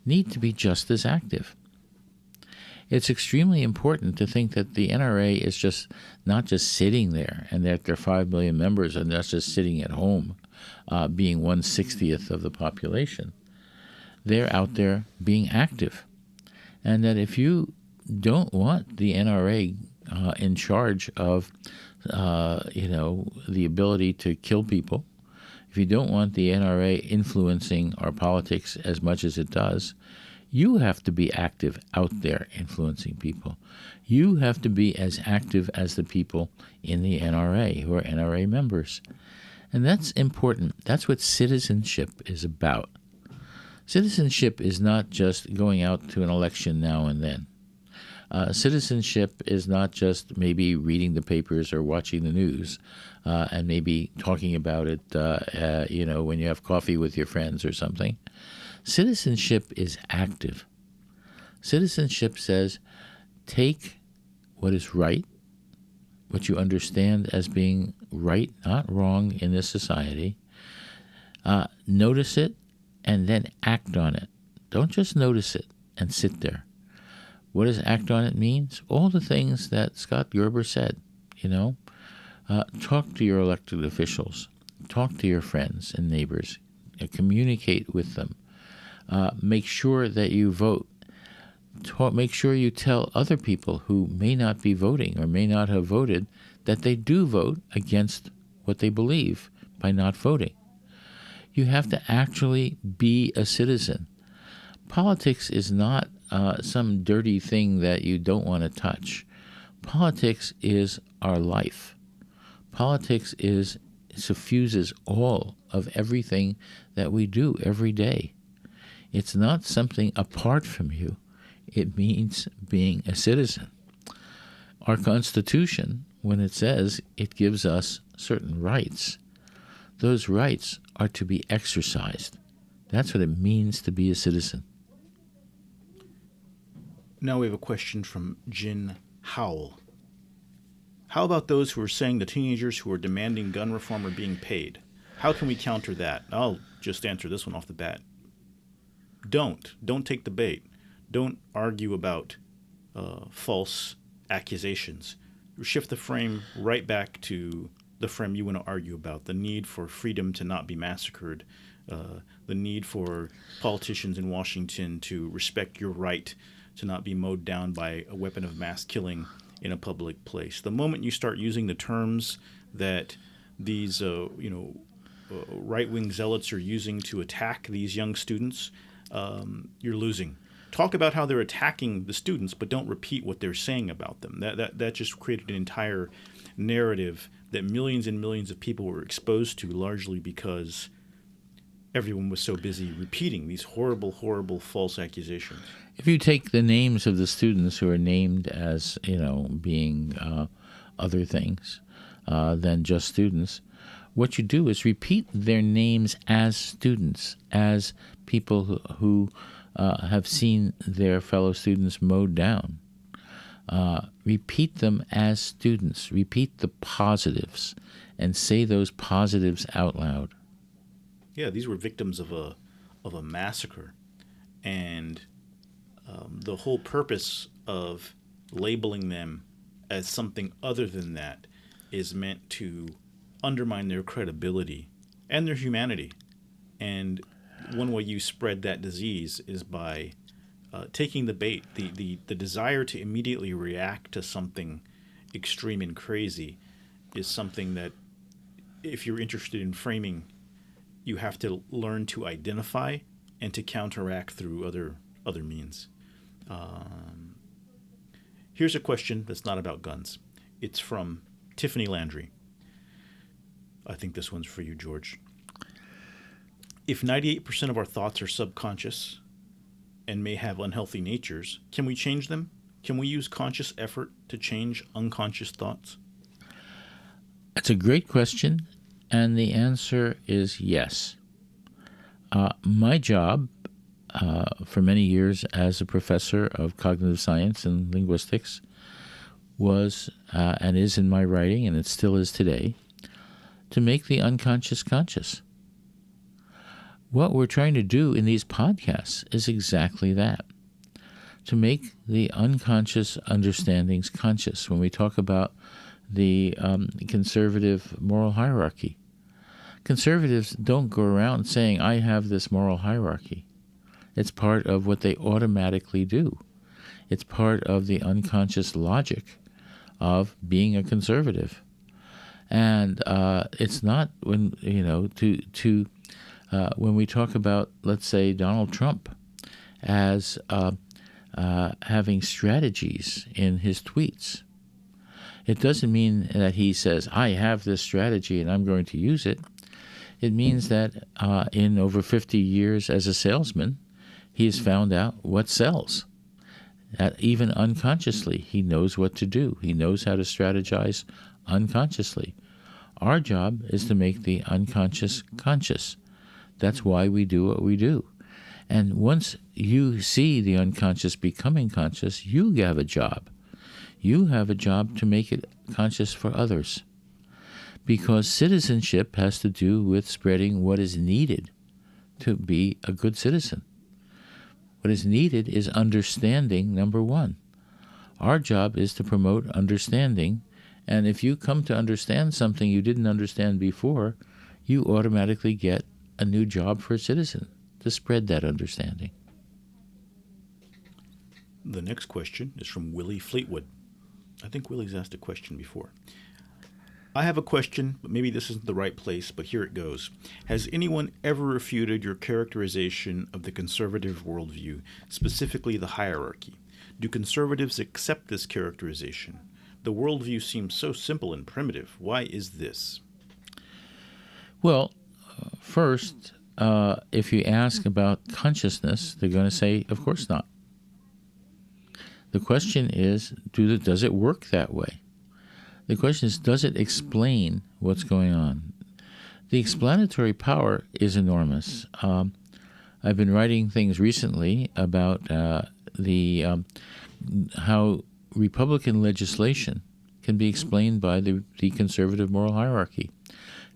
need to be just as active. It's extremely important to think that the NRA is just not just sitting there and that their 5 million members are not just sitting at home, being 1/60th of the population. They're out there being active. And that if you don't want the NRA in charge of, the ability to kill people, if you don't want the NRA influencing our politics as much as it does, you have to be active out there influencing people. You have to be as active as the people in the NRA who are NRA members. And that's important. That's what citizenship is about. Citizenship is not just going out to an election now and then. Citizenship is not just maybe reading the papers or watching the news and maybe talking about it, when you have coffee with your friends or something. Citizenship is active. Citizenship says, take what is right, what you understand as being right, not wrong in this society, notice it, and then act on it. Don't just notice it and sit there. What does act on it means? All the things that Scott Gerber said, talk to your elected officials, talk to your friends and neighbors, communicate with them, make sure that you vote, make sure you tell other people who may not be voting or may not have voted that they do vote against what they believe by not voting. You have to actually be a citizen. Politics is not some dirty thing that you don't want to touch. Politics is our life. Politics suffuses all of everything that we do every day. It's not something apart from you. It means being a citizen. Our Constitution, when it says it gives us certain rights, those rights are to be exercised. That's what it means to be a citizen. Now we have a question from Jin Howell. How about those who are saying the teenagers who are demanding gun reform are being paid? How can we counter that? I'll just answer this one off the bat. Don't take the bait. Don't argue about false accusations. Shift the frame right back to the frame you want to argue about, the need for freedom to not be massacred, the need for politicians in Washington to respect your right to not be mowed down by a weapon of mass killing in a public place. The moment you start using the terms that these right-wing zealots are using to attack these young students, you're losing. Talk about how they're attacking the students, but don't repeat what they're saying about them. That just created an entire narrative that millions and millions of people were exposed to, largely because everyone was so busy repeating these horrible, horrible false accusations. If you take the names of the students who are named as, being other things than just students, what you do is repeat their names as students, as people who have seen their fellow students mowed down. Repeat them as students. Repeat the positives and say those positives out loud. Yeah, these were victims of a massacre, and the whole purpose of labeling them as something other than that is meant to undermine their credibility and their humanity. And one way you spread that disease is by taking the bait. The desire to immediately react to something extreme and crazy is something that, if you're interested in framing, you have to learn to identify and to counteract through other means. Here's a question that's not about guns. It's from Tiffany Landry. I think this one's for you, George. If 98% of our thoughts are subconscious and may have unhealthy natures, can we change them? Can we use conscious effort to change unconscious thoughts? That's a great question, and the answer is yes. My job for many years as a professor of cognitive science and linguistics was, and is in my writing, and it still is today, to make the unconscious conscious. What we're trying to do in these podcasts is exactly that, to make the unconscious understandings conscious. When we talk about the conservative moral hierarchy, conservatives don't go around saying, I have this moral hierarchy. It's part of what they automatically do. It's part of the unconscious logic of being a conservative. And it's not when, when we talk about, let's say, Donald Trump as having strategies in his tweets. It doesn't mean that he says, I have this strategy and I'm going to use it. It means that in over 50 years as a salesman, he has found out what sells. That even unconsciously, he knows what to do. He knows how to strategize unconsciously. Our job is to make the unconscious conscious. That's why we do what we do. And once you see the unconscious becoming conscious, you have a job. You have a job to make it conscious for others. Because citizenship has to do with spreading what is needed to be a good citizen. What is needed is understanding, number one. Our job is to promote understanding, and if you come to understand something you didn't understand before, you automatically get a new job for a citizen, to spread that understanding. The next question is from Willie Fleetwood. I think Willie's asked a question before. I have a question, but maybe this isn't the right place, but here it goes. Has anyone ever refuted your characterization of the conservative worldview, specifically the hierarchy? Do conservatives accept this characterization? The worldview seems so simple and primitive. Why is this? Well, first, if you ask about consciousness, they're going to say, of course not. The question is, does it work that way? The question is, does it explain what's going on? The explanatory power is enormous. I've been writing things recently about how Republican legislation can be explained by the conservative moral hierarchy.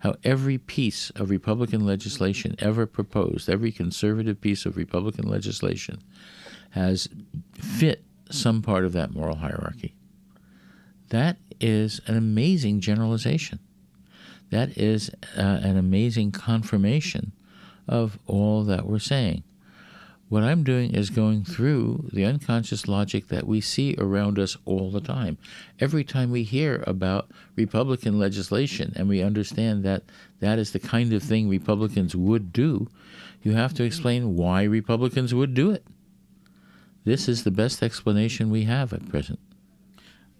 How every piece of Republican legislation ever proposed, every conservative piece of Republican legislation, has fit some part of that moral hierarchy. That is an amazing generalization. That is an amazing confirmation of all that we're saying. What I'm doing is going through the unconscious logic that we see around us all the time. Every time we hear about Republican legislation and we understand that that is the kind of thing Republicans would do, you have to explain why Republicans would do it. This is the best explanation we have at present.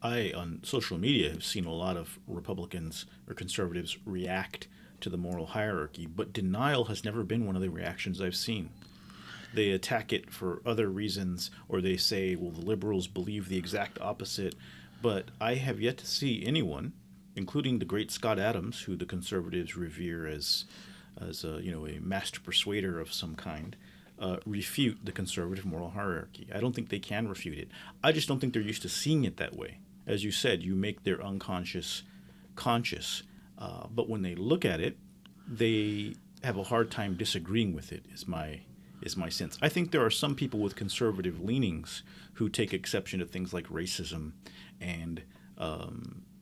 I, on social media, have seen a lot of Republicans or conservatives react to the moral hierarchy, but denial has never been one of the reactions I've seen. They attack it for other reasons, or they say, well, the liberals believe the exact opposite. But I have yet to see anyone, including the great Scott Adams, who the conservatives revere as a master persuader of some kind, refute the conservative moral hierarchy. I don't think they can refute it. I just don't think they're used to seeing it that way. As you said, you make their unconscious conscious. But when they look at it, they have a hard time disagreeing with it, is my sense. I think there are some people with conservative leanings who take exception to things like racism and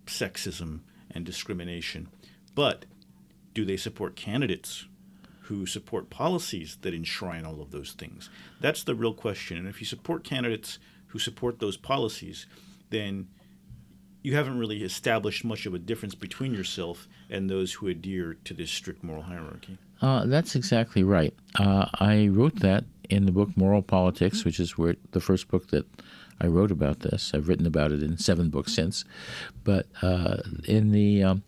sexism and discrimination. But do they support candidates who support policies that enshrine all of those things? That's the real question. And if you support candidates who support those policies, then you haven't really established much of a difference between yourself and those who adhere to this strict moral hierarchy. That's exactly right. I wrote that in the book Moral Politics, which is the first book that I wrote about this. I've written about it in 7 books since. But when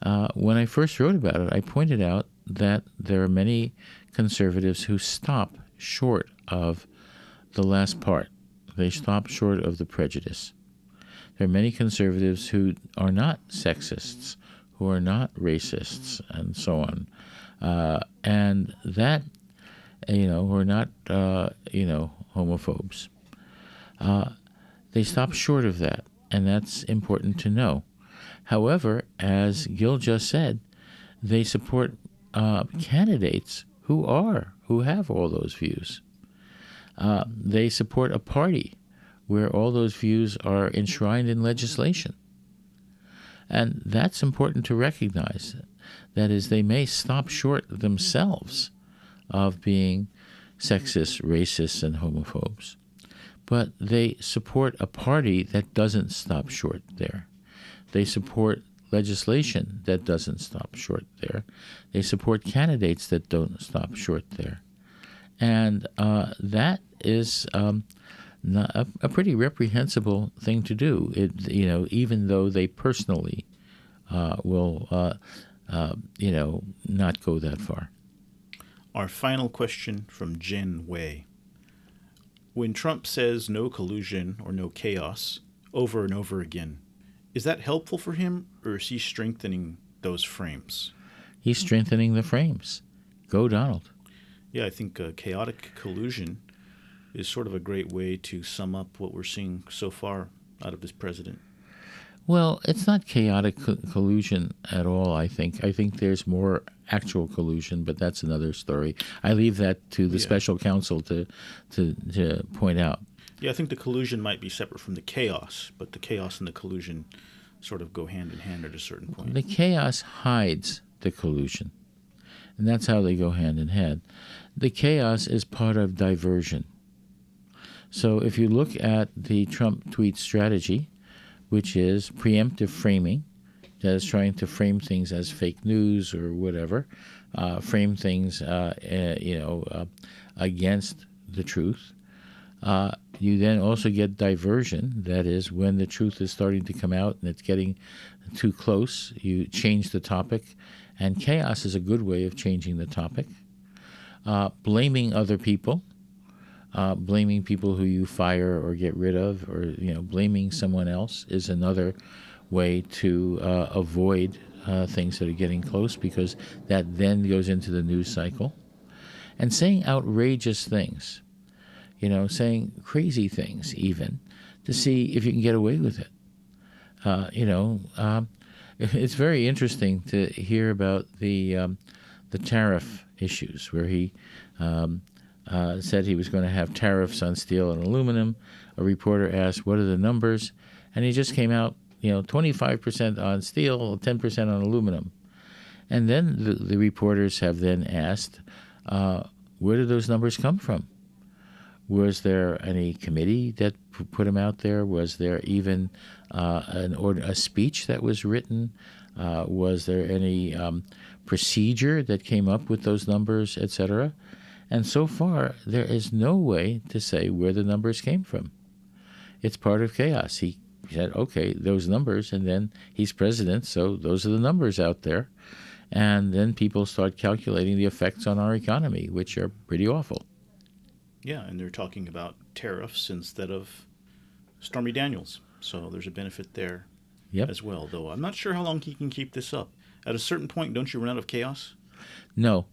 I first wrote about it, I pointed out that there are many conservatives who stop short of the last part. They stop short of the prejudice. There are many conservatives who are not sexists, who are not racists, and so on. And that, who are not, homophobes. They stop short of that, and that's important to know. However, as Gil just said, they support candidates who have all those views. They support a party where all those views are enshrined in legislation. And that's important to recognize. That is, they may stop short themselves of being sexist, racist, and homophobes, but they support a party that doesn't stop short there. They support legislation that doesn't stop short there. They support candidates that don't stop short there. And that is a pretty reprehensible thing to do. Even though they personally will, not go that far. Our final question from Jen Wei. When Trump says no collusion or no chaos over and over again, is that helpful for him, or is he strengthening those frames? He's strengthening the frames. Go, Donald. Yeah, I think chaotic collusion is sort of a great way to sum up what we're seeing so far out of this president. Well, it's not chaotic collusion at all, I think. I think there's more actual collusion, but that's another story. I leave that to the special counsel to point out. Yeah, I think the collusion might be separate from the chaos, but the chaos and the collusion sort of go hand in hand at a certain point. The chaos hides the collusion, and that's how they go hand in hand. The chaos is part of diversion. So if you look at the Trump tweet strategy, which is preemptive framing, that is trying to frame things as fake news or whatever, frame things, against the truth. You then also get diversion, that is, when the truth is starting to come out and it's getting too close, you change the topic, and chaos is a good way of changing the topic. Blaming other people. Blaming people who you fire or get rid of, or blaming someone else is another way to avoid things that are getting close, because that then goes into the news cycle. And saying outrageous things, saying crazy things even, to see if you can get away with it. It's very interesting to hear about the tariff issues, where he said he was going to have tariffs on steel and aluminum, a reporter asked, "What are the numbers?" And he just came out, 25% on steel, 10% on aluminum. And then the reporters have then asked, where did those numbers come from? Was there any committee that put them out there? Was there even a speech that was written? Was there any procedure that came up with those numbers, etc.? And so far, there is no way to say where the numbers came from. It's part of chaos. He said, okay, those numbers, and then he's president, so those are the numbers out there. And then people start calculating the effects on our economy, which are pretty awful. Yeah, and they're talking about tariffs instead of Stormy Daniels. So there's a benefit there as well, though I'm not sure how long he can keep this up. At a certain point, don't you run out of chaos? No.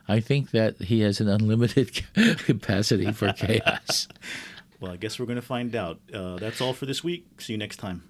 I think that he has an unlimited capacity for chaos. Well, I guess we're going to find out. That's all for this week. See you next time.